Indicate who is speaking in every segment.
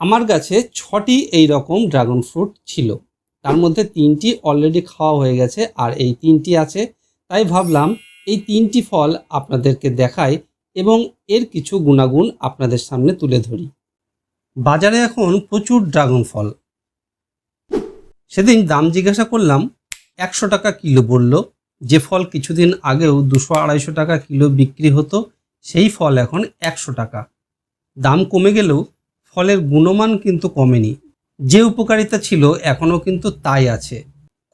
Speaker 1: আমার গাছে ৬টি এই রকম ড্রাগন ফ্রুট ছিল, তার মধ্যে ৩টি অলরেডি খাওয়া হয়ে গেছে আর এই ৩টি আছে। তাই ভাবলাম এই ৩টি ফল আপনাদেরকে দেখাই এবং এর কিছু গুণাগুণ আপনাদের সামনে তুলে ধরি। বাজারে এখন প্রচুর ড্রাগন ফল। সেদিন দাম জিজ্ঞাসা করলাম, ১০০ টাকা কিলো বলল। যে ফল কিছুদিন আগেও ২০০-২৫০ টাকা কিলো বিক্রি হতো, সেই ফল এখন ১০০ টাকা। দাম কমে গেলেও ফলের গুণমান কিন্তু কমেনি। যে উপকারিতা ছিল এখনও কিন্তু তাই আছে।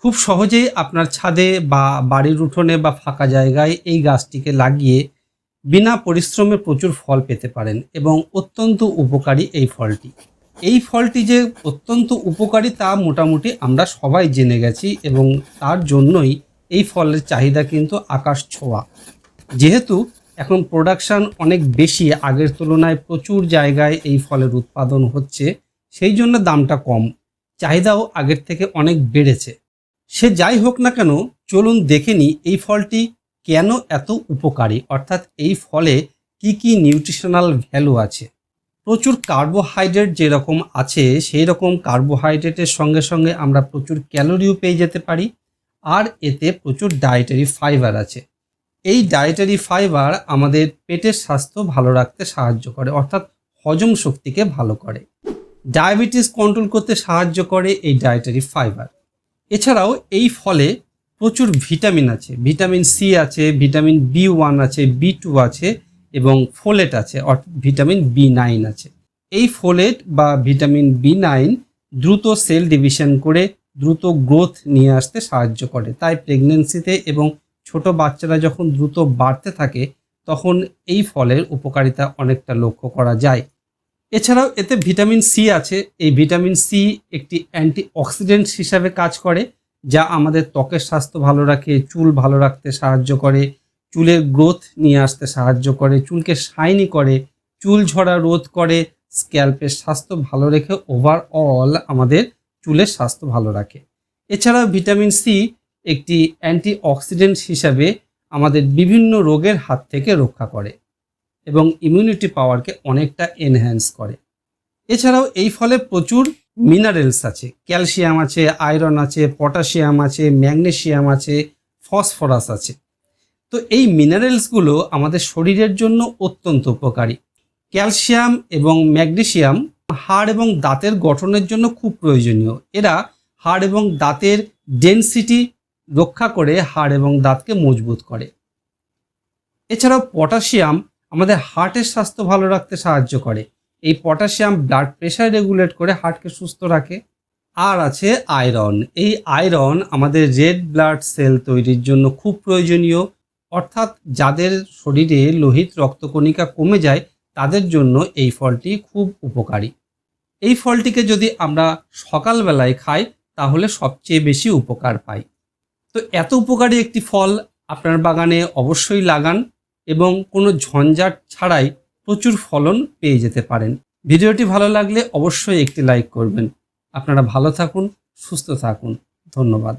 Speaker 1: খুব সহজেই আপনার ছাদে বা বাড়ির উঠোনে বা ফাঁকা জায়গায় এই গাছটিকে লাগিয়ে বিনা পরিশ্রমে প্রচুর ফল পেতে পারেন এবং অত্যন্ত উপকারী এই ফলটি। এই ফলটি যে অত্যন্ত উপকারী তা মোটামুটি আমরা সবাই জেনে গেছি এবং তার জন্যই এই ফলের চাহিদা কিন্তু আকাশ ছোঁয়া। যেহেতু এখন প্রোডাকশান অনেক বেশি, আগের তুলনায় প্রচুর জায়গায় এই ফলের উৎপাদন হচ্ছে, সেই জন্য দামটা কম, চাহিদাও আগের থেকে অনেক বেড়েছে। সে যাই হোক না কেন, চলুন দেখে নিই এই ফলটি কেন এত উপকারী, অর্থাৎ এই ফলে কি কি নিউট্রিশনাল ভ্যালু আছে। প্রচুর কার্বোহাইড্রেট যেরকম আছে সেই রকম কার্বোহাইড্রেটের সঙ্গে সঙ্গে আমরা প্রচুর ক্যালোরিও পেয়ে যেতে পারি, আর এতে প্রচুর ডায়েটারি ফাইবার আছে। এই ডায়েটারি ফাইবার আমাদের পেটের স্বাস্থ্য ভালো রাখতে সাহায্য করে, অর্থাৎ হজম শক্তিকে ভালো করে। ডায়াবেটিস কন্ট্রোল করতে সাহায্য করে এই ডায়েটারি ফাইবার। এছাড়াও এই ফলে প্রচুর ভিটামিন আছে, ভিটামিন সি আছে, ভিটামিন বি1 আছে, বি2 আছে এবং ফোলেট আছে, অর্থাৎ ভিটামিন বি9 আছে। এই ফোলেট বা ভিটামিন বি9 দ্রুত সেল ডিভিশন করে দ্রুত গ্রোথ নিয়ে আসতে সাহায্য করে। তাই প্রেগনেন্সিতে এবং ছোট বাচ্চারা যখন দ্রুত বাড়তে থাকে তখন এই ফলের উপকারিতা অনেকটা লক্ষ্য করা যায়। এছাড়াও এতে ভিটামিন সি আছে। এই ভিটামিন সি একটি অ্যান্টিঅক্সিডেন্ট হিসাবে কাজ করে, যা আমাদের ত্বকের স্বাস্থ্য ভালো রাখে, চুল ভালো রাখতে সাহায্য করে, চুলের গ্রোথ নিয়ে আসতে সাহায্য করে, চুলকে শাইনি করে, চুল ঝরা রোধ করে, স্ক্যাল্পের স্বাস্থ্য ভালো রেখে ওভারঅল আমাদের চুলের স্বাস্থ্য ভালো রাখে। এছাড়াও ভিটামিন সি একটি অ্যান্টিঅক্সিডেন্ট হিসাবে আমাদের বিভিন্ন রোগের হাত থেকে রক্ষা করে এবং ইমিউনিটি পাওয়ারকে অনেকটা এনহ্যান্স করে। এছাড়াও এই ফলে প্রচুর মিনারেলস আছে, ক্যালসিয়াম আছে, আয়রন আছে, পটাশিয়াম আছে, ম্যাগনেসিয়াম আছে, ফসফরাস আছে। তো এই মিনারেলসগুলো আমাদের শরীরের জন্য অত্যন্ত উপকারী। ক্যালসিয়াম এবং ম্যাগনেসিয়াম হাড় এবং দাঁতের গঠনের জন্য খুব প্রয়োজনীয়। এরা হাড় এবং দাঁতের ডেনসিটি রক্ষা করে হাড় এবং দাঁতকে মজবুত করে। এছাড়াও পটাশিয়াম আমাদের হার্টের স্বাস্থ্য ভালো রাখতে সাহায্য করে। এই পটাশিয়াম ব্লাড প্রেশার রেগুলেট করে হার্টকে সুস্থ রাখে। আর আছে আয়রন। এই আয়রন আমাদের রেড ব্লাড সেল তৈরির জন্য খুব প্রয়োজনীয়, অর্থাৎ যাদের শরীরে লোহিত রক্তকণিকা কমে যায় তাদের জন্য এই ফলটি খুব উপকারী। এই ফলটিকে যদি আমরা সকালবেলায় খাই তাহলে সবচেয়ে বেশি উপকার পাই। তো এত উপকারী একটি ফল আপনার বাগানে অবশ্যই লাগান এবং কোনো ঝঞ্ঝাট ছাড়াই প্রচুর ফলন পেয়ে যেতে পারেন। ভিডিওটি ভালো লাগলে অবশ্যই একটি লাইক করবেন। আপনারা ভালো থাকুন, সুস্থ থাকুন। ধন্যবাদ।